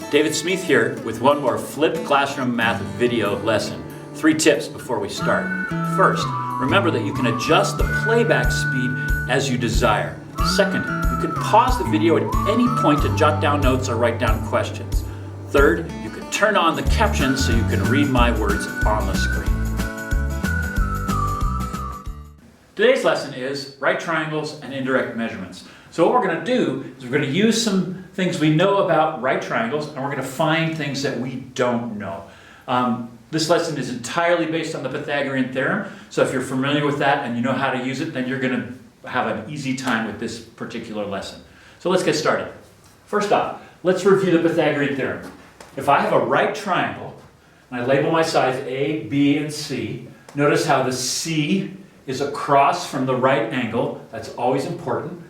David Smith here with one more flipped classroom math video lesson. 3 tips before we start. First, remember that you can adjust the playback speed as you desire. Second, you can pause the video at any point to jot down notes or write down questions. Third, you can turn on the captions so you can read my words on the screen. Today's lesson is right triangles and indirect measurements. So what we're going to do is we're going to use some things we know about right triangles, and we're going to find things that we don't know. This lesson is entirely based on the Pythagorean Theorem, so if you're familiar with that and you know how to use it, then you're going to have an easy time with this particular lesson. So let's get started. First off, let's review the Pythagorean Theorem. If I have a right triangle, and I label my sides A, B, and C, notice how the C is across from the right angle. That's always important.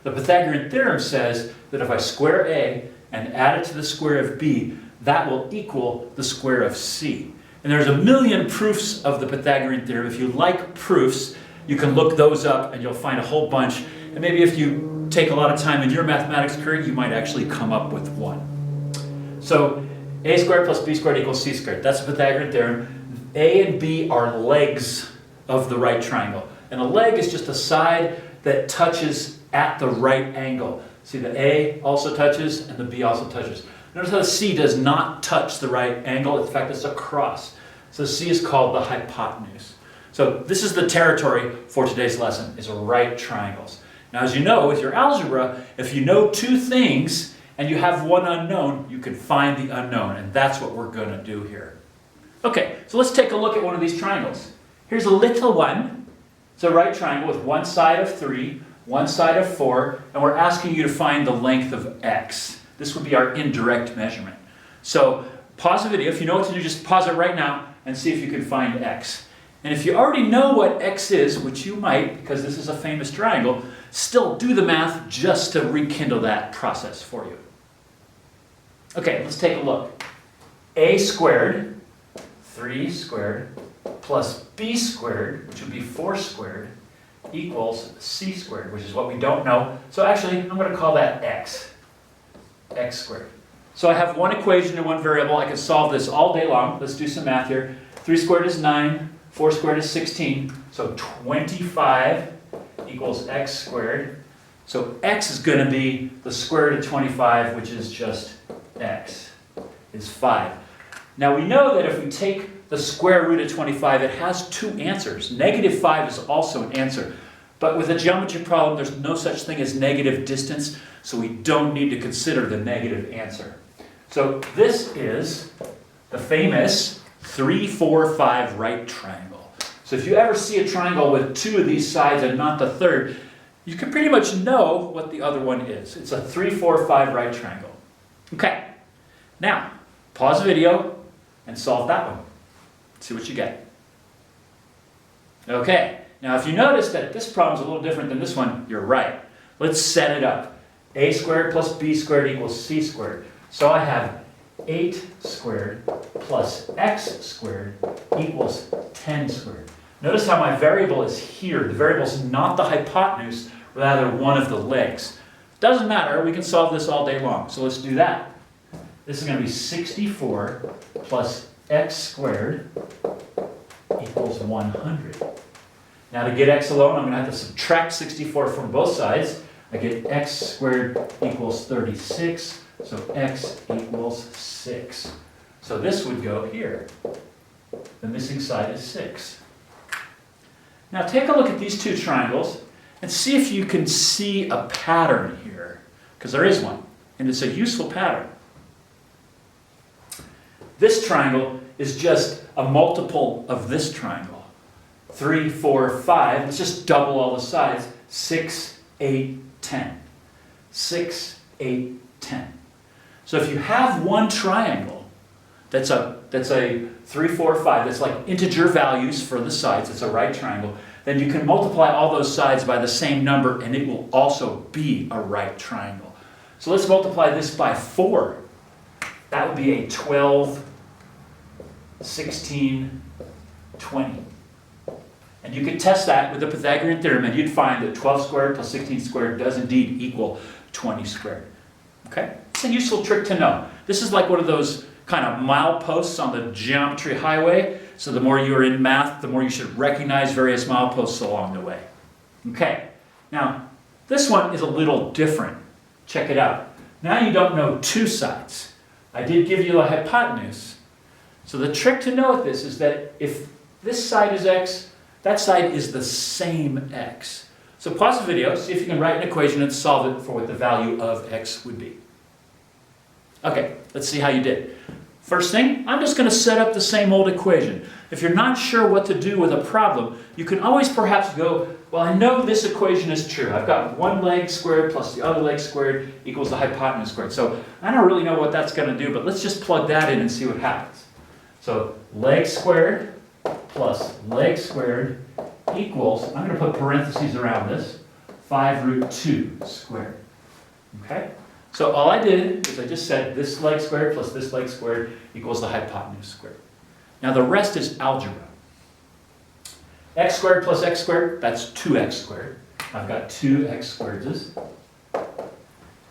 The Pythagorean Theorem says that if I square A and add it to the square of B, that will equal the square of C. And there's a million proofs of the Pythagorean Theorem. If you like proofs, you can look those up and you'll find a whole bunch. And maybe if you take a lot of time in your mathematics career, you might actually come up with one. So A squared plus B squared equals C squared. That's the Pythagorean Theorem. A and B are legs of the right triangle. And a leg is just a side that touches at the right angle. See, the A also touches and the B also touches. Notice how the C does not touch the right angle. In fact, it's a cross. So C is called the hypotenuse. So this is the territory for today's lesson, is right triangles. Now, as you know, with your algebra, if you know 2 things and you have one unknown, you can find the unknown, and that's what we're going to do here. Okay, so let's take a look at one of these triangles. Here's a little one. It's a right triangle with one side of 3, one side of 4, and we're asking you to find the length of x. This would be our indirect measurement. So pause the video. If you know what to do, just pause it right now and see if you can find x. And if you already know what x is, which you might because this is a famous triangle, still do the math just to rekindle that process for you. Okay, let's take a look. A squared, 3 squared, plus b squared, which would be 4 squared, equals c squared, which is what we don't know. So actually, I'm going to call that x squared. So I have one equation and one variable. I can solve this all day long. Let's do some math here. 3 squared is 9, 4 squared is 16, so 25 equals x squared. So x is going to be the square root of 25, which is just x, is 5. Now we know that if we take the square root of 25, it has 2 answers. Negative 5 is also an answer. But with a geometry problem, there's no such thing as negative distance, so we don't need to consider the negative answer. So this is the famous 3, 4, 5 right triangle. So if you ever see a triangle with 2 of these sides and not the third, you can pretty much know what the other one is. It's a 3, 4, 5 right triangle. Okay, now pause the video and solve that one. See what you get. Okay, now if you notice that this problem is a little different than this one, you're right. Let's set it up. A squared plus b squared equals c squared. So I have 8 squared plus x squared equals 10 squared. Notice how my variable is here. The variable is not the hypotenuse, rather one of the legs. Doesn't matter, we can solve this all day long. So let's do that. This is going to be 64 plus x squared equals 100. Now to get x alone, I'm going to have to subtract 64 from both sides. I get x squared equals 36, so x equals 6. So this would go here. The missing side is 6. Now take a look at these 2 triangles and see if you can see a pattern here, because there is one, and it's a useful pattern. This triangle is just a multiple of this triangle. 3, 4, 5. Let's just double all the sides. 6, 8, 10. 6, 8, 10. So if you have one triangle that's a 3, 4, 5, that's like integer values for the sides, it's a right triangle, then you can multiply all those sides by the same number and it will also be a right triangle. So let's multiply this by 4. That would be a 12, 16, 20. And you could test that with the Pythagorean Theorem and you'd find that 12 squared plus 16 squared does indeed equal 20 squared. Okay? It's a useful trick to know. This is like one of those kind of mileposts on the geometry highway. So the more you're in math, the more you should recognize various mileposts along the way. Okay, now this one is a little different. Check it out. Now you don't know two sides. I did give you a hypotenuse. So the trick to know with this is that if this side is x, that side is the same x. So pause the video, see if you can write an equation and solve it for what the value of x would be. Okay, let's see how you did. First thing, I'm just going to set up the same old equation. If you're not sure what to do with a problem, you can always perhaps go, well, I know this equation is true. I've got one leg squared plus the other leg squared equals the hypotenuse squared. So I don't really know what that's going to do, but let's just plug that in and see what happens. So leg squared plus leg squared equals, I'm going to put parentheses around this, 5 root 2 squared. Okay? So all I did is I just said this leg squared plus this leg squared equals the hypotenuse squared. Now the rest is algebra. X squared plus x squared, that's 2x squared. I've got 2x squareds.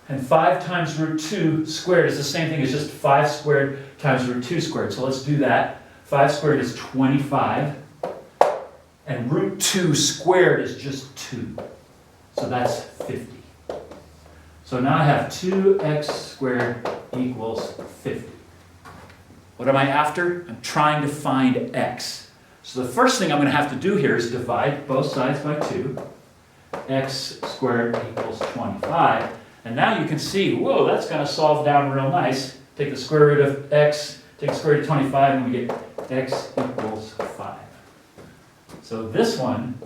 And 5 times root 2 squared is the same thing as just 5 squared times root 2 squared. So let's do that. 5 squared is 25. And root 2 squared is just 2. So that's 50. So now I have 2x squared equals 50. What am I after? I'm trying to find x. So the first thing I'm going to have to do here is divide both sides by 2. X squared equals 25. And now you can see, whoa, that's going to solve down real nice. Take the square root of x, take the square root of 25, and we get x equals 5. So this one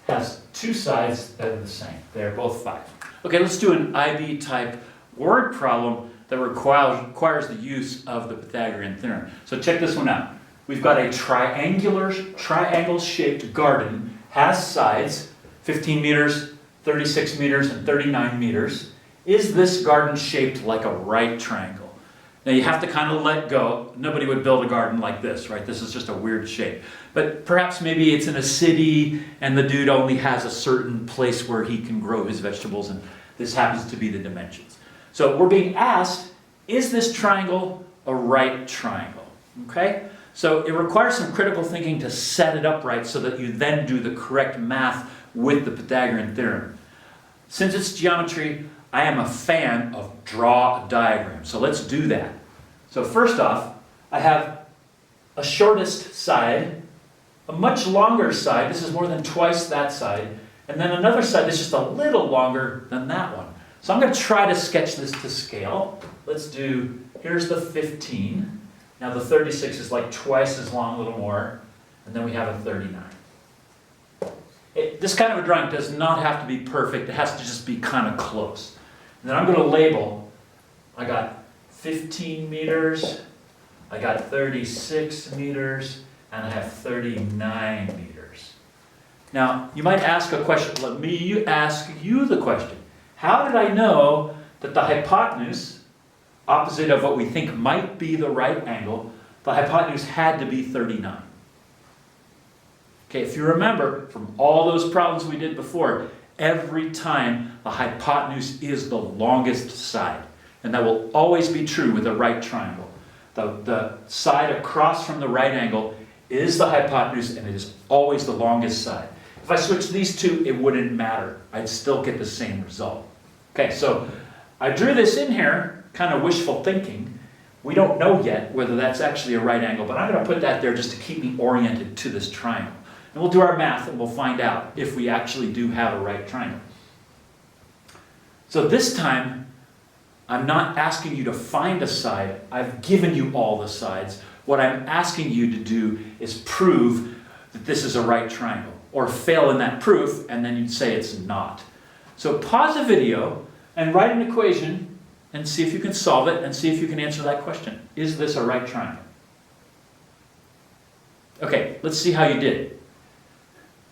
has two sides that are the same. They're both 5. Okay, let's do an IB type word problem that requires the use of the Pythagorean theorem. So check this one out. We've got a triangle-shaped garden, has sides, 15 meters, 36 meters, and 39 meters. Is this garden shaped like a right triangle? Now you have to kind of let go. Nobody would build a garden like this, right? This is just a weird shape. But perhaps maybe it's in a city and the dude only has a certain place where he can grow his vegetables, and this happens to be the dimensions. So we're being asked, is this triangle a right triangle? Okay? So it requires some critical thinking to set it up right so that you then do the correct math with the Pythagorean theorem. Since it's geometry, I am a fan of draw a diagram. So let's do that. So first off, I have a shortest side, a much longer side. This is more than twice that side. And then another side that's just a little longer than that one. So I'm going to try to sketch this to scale. Let's do, here's the 15. Now the 36 is like twice as long, a little more. And then we have a 39. This kind of a drawing does not have to be perfect. It has to just be kind of close. And then I'm going to label, I got 15 meters, I got 36 meters, and I have 39 meters. Now, you might ask a question. Let me ask you the question. How did I know that the hypotenuse, opposite of what we think might be the right angle, the hypotenuse had to be 39? Okay, if you remember from all those problems we did before, every time the hypotenuse is the longest side. And that will always be true with a right triangle. The side across from the right angle is the hypotenuse, and it is always the longest side. If I switch these two, it wouldn't matter. I'd still get the same result. Okay, so I drew this in here, kind of wishful thinking. We don't know yet whether that's actually a right angle, but I'm going to put that there just to keep me oriented to this triangle. And we'll do our math and we'll find out if we actually do have a right triangle. So this time, I'm not asking you to find a side. I've given you all the sides. What I'm asking you to do is prove that this is a right triangle, or fail in that proof, and then you'd say it's not. So pause the video and write an equation and see if you can solve it and see if you can answer that question. Is this a right triangle? Okay, let's see how you did.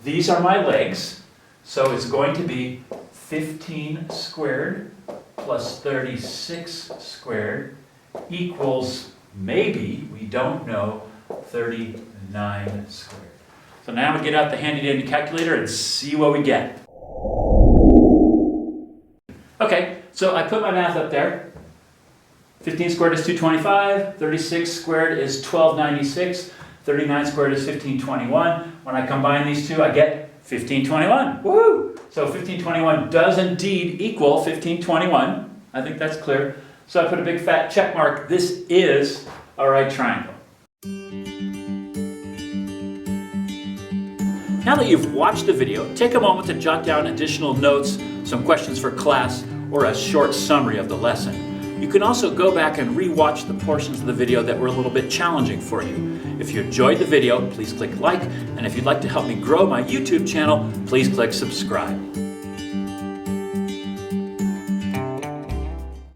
These are my legs, so it's going to be 15 squared plus 36 squared equals, maybe, we don't know, 39 squared. So now we get out the handy-dandy calculator and see what we get. Okay, so I put my math up there. 15 squared is 225, 36 squared is 1296, 39 squared is 1521. When I combine these two, I get 1521. Woohoo! So 1521 does indeed equal 1521. I think that's clear. So I put a big fat check mark. This is a right triangle. Now that you've watched the video, take a moment to jot down additional notes, some questions for class, or a short summary of the lesson. You can also go back and re-watch the portions of the video that were a little bit challenging for you. If you enjoyed the video, please click like, and if you'd like to help me grow my YouTube channel, please click subscribe.